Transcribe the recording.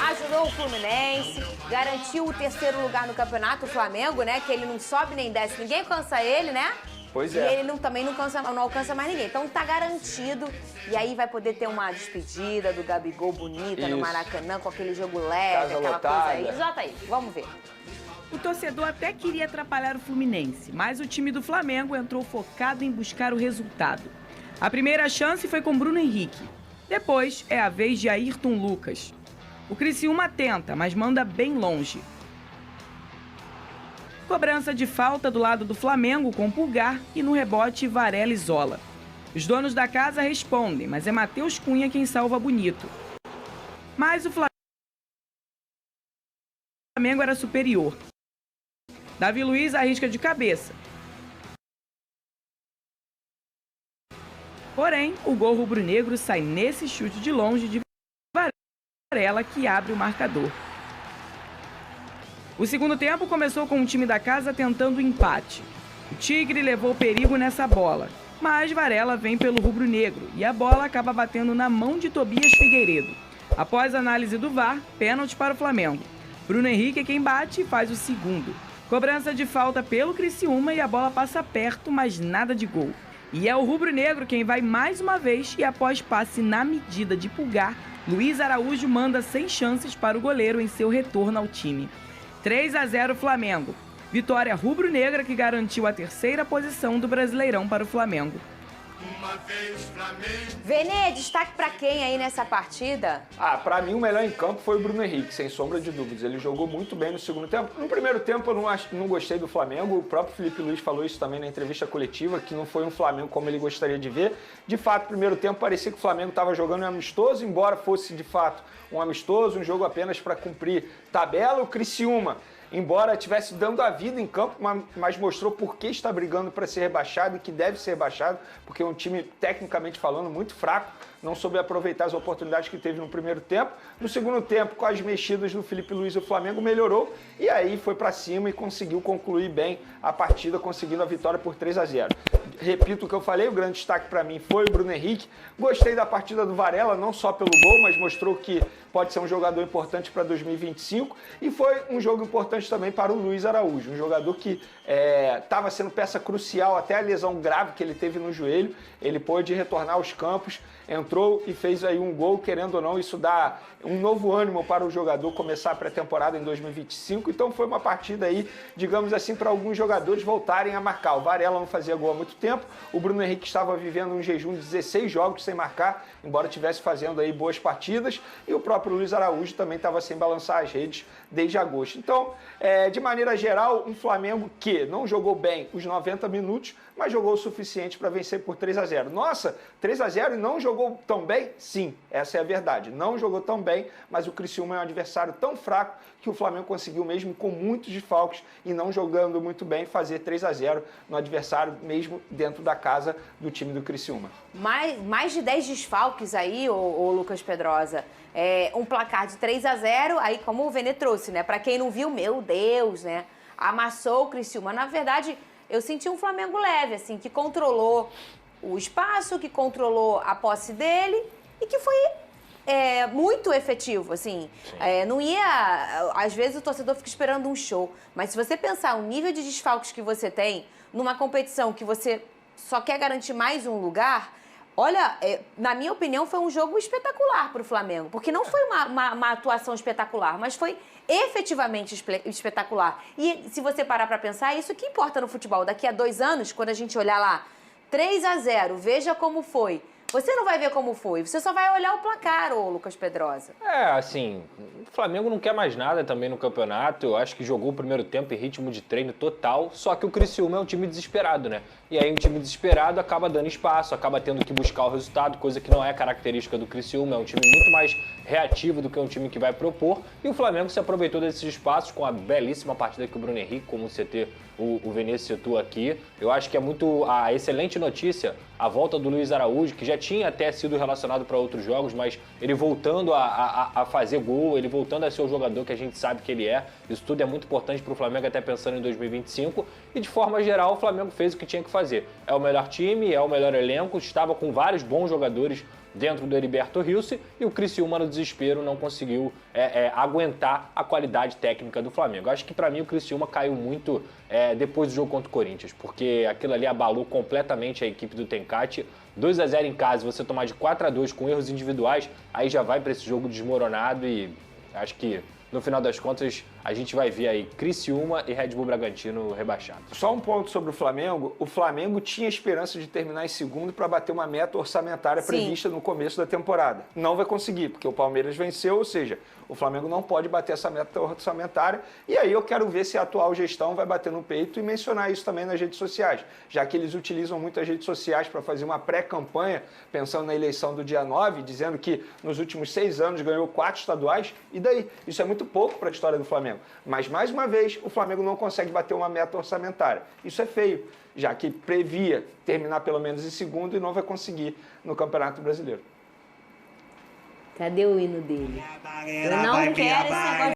Ajudou o Fluminense, garantiu o terceiro lugar no campeonato, o Flamengo, né? Que ele não sobe nem desce, ninguém cansa ele, né? Pois E é. ele também não alcança mais ninguém. Então tá garantido. E aí vai poder ter uma despedida do Gabigol bonita no Maracanã, com aquele jogo leve, Casa aquela lotada. coisa aí. Exatamente. Vamos ver. O torcedor até queria atrapalhar o Fluminense, mas o time do Flamengo entrou focado em buscar o resultado. A primeira chance foi com Bruno Henrique. Depois é a vez de Ayrton Lucas. O Criciúma tenta, mas manda bem longe. Cobrança de falta do lado do Flamengo com Pulgar e no rebote Varela isola. Os donos da casa respondem, mas é Matheus Cunha quem salva bonito. Mas o Flamengo era superior. Davi Luiz arrisca de cabeça. Porém, o gol rubro-negro sai nesse chute de longe de Varela, que abre o marcador. O segundo tempo começou com o time da casa tentando o empate. O Tigre levou perigo nessa bola, mas Varela vem pelo rubro-negro e a bola acaba batendo na mão de Tobias Figueiredo. Após a análise do VAR, pênalti para o Flamengo. Bruno Henrique é quem bate e faz o segundo. Cobrança de falta pelo Criciúma e a bola passa perto, mas nada de gol. E é o rubro-negro quem vai mais uma vez e após passe na medida de Pulgar, Luiz Araújo manda sem chances para o goleiro em seu retorno ao time. 3-0 Flamengo. Vitória rubro-negra que garantiu a terceira posição do Brasileirão para o Flamengo. Vene, destaque pra quem aí nessa partida? Pra mim o melhor em campo foi o Bruno Henrique, sem sombra de dúvidas. Ele jogou muito bem no segundo tempo. No primeiro tempo eu não gostei do Flamengo. O próprio Felipe Luiz falou isso também na entrevista coletiva, que não foi um Flamengo como ele gostaria de ver. De fato, no primeiro tempo parecia que o Flamengo estava jogando um amistoso, embora fosse de fato um amistoso, um jogo apenas para cumprir tabela. O Criciúma, embora estivesse dando a vida em campo, mas mostrou por que está brigando para ser rebaixado e que deve ser rebaixado, porque é um time, tecnicamente falando, muito fraco, não soube aproveitar as oportunidades que teve no primeiro tempo. No segundo tempo, com as mexidas do Felipe Luiz, o Flamengo melhorou e aí foi para cima e conseguiu concluir bem a partida, conseguindo a vitória por 3-0. Repito o que eu falei, o grande destaque para mim foi o Bruno Henrique. Gostei da partida do Varela, não só pelo gol, mas mostrou que pode ser um jogador importante para 2025. E foi um jogo importante também para o Luiz Araújo, um jogador que estava sendo peça crucial até a lesão grave que ele teve no joelho. Ele pôde retornar aos campos, entrou e fez aí um gol, querendo ou não, isso dá um novo ânimo para o jogador começar a pré-temporada em 2025. Então foi uma partida aí, digamos assim, para alguns jogadores voltarem a marcar. O Varela não fazia gol há muito tempo, o Bruno Henrique estava vivendo um jejum de 16 jogos sem marcar, embora estivesse fazendo aí boas partidas, e o próprio Luiz Araújo também estava sem balançar as redes desde agosto. Então, de maneira geral, um Flamengo que não jogou bem os 90 minutos, mas jogou o suficiente para vencer por 3-0. Nossa, 3-0 e não jogou tão bem? Sim, essa é a verdade. Não jogou tão bem, mas o Criciúma é um adversário tão fraco que o Flamengo conseguiu, mesmo com muitos desfalques e não jogando muito bem, fazer 3-0 no adversário, mesmo dentro da casa do time do Criciúma. Mais de 10 desfalques aí, ô Lucas Pedrosa. Um placar de 3-0, aí como o Vene trouxe, né? Pra quem não viu, meu Deus, né? Amassou o Criciúma. Na verdade, eu senti um Flamengo leve, assim, que controlou o espaço, que controlou a posse dele e que foi muito efetivo, assim. Não ia... Às vezes o torcedor fica esperando um show, mas se você pensar o nível de desfalques que você tem numa competição que você só quer garantir mais um lugar, olha, na minha opinião, foi um jogo espetacular para o Flamengo, porque não foi uma atuação espetacular, mas foi efetivamente espetacular. E se você parar para pensar, é isso que importa no futebol. Daqui a 2 anos, quando a gente olhar lá, 3-0, veja como foi. Você não vai ver como foi, você só vai olhar o placar, ô Lucas Pedrosa. Assim, o Flamengo não quer mais nada também no campeonato. Eu acho que jogou o primeiro tempo em ritmo de treino total, só que o Criciúma é um time desesperado, né? E aí um time desesperado acaba dando espaço, acaba tendo que buscar o resultado, coisa que não é característica do Criciúma. É um time muito mais reativo do que um time que vai propor. E o Flamengo se aproveitou desses espaços com a belíssima partida que o Bruno Henrique, como o CT, o Vinícius citou aqui. Eu acho que é muito a excelente notícia a volta do Luiz Araújo, que já tinha até sido relacionado para outros jogos, mas ele voltando a fazer gol, ele voltando a ser o jogador que a gente sabe que ele é. Isso tudo é muito importante para o Flamengo, até pensando em 2025. E de forma geral, o Flamengo fez o que tinha que fazer. É o melhor time, é o melhor elenco, estava com vários bons jogadores dentro do Heriberto Rilse, e o Criciúma, no desespero, não conseguiu aguentar a qualidade técnica do Flamengo. Acho que, para mim, o Criciúma caiu muito depois do jogo contra o Corinthians, porque aquilo ali abalou completamente a equipe do Tencate. 2-0 em casa, você tomar de 4-2 com erros individuais, aí já vai para esse jogo desmoronado, e acho que, no final das contas, a gente vai ver aí Criciúma e Red Bull Bragantino rebaixados. Só um ponto sobre o Flamengo tinha esperança de terminar em segundo para bater uma meta orçamentária prevista no começo da temporada. Não vai conseguir, porque o Palmeiras venceu, ou seja, o Flamengo não pode bater essa meta orçamentária, e aí eu quero ver se a atual gestão vai bater no peito e mencionar isso também nas redes sociais, já que eles utilizam muito as redes sociais para fazer uma pré-campanha, pensando na eleição do dia 9, dizendo que nos últimos 6 anos ganhou 4 estaduais, e daí? Isso é muito pouco para a história do Flamengo. Mas, mais uma vez, o Flamengo não consegue bater uma meta orçamentária. Isso é feio, já que previa terminar pelo menos em segundo e não vai conseguir no Campeonato Brasileiro. Cadê o hino dele? Eu não quero esse negócio.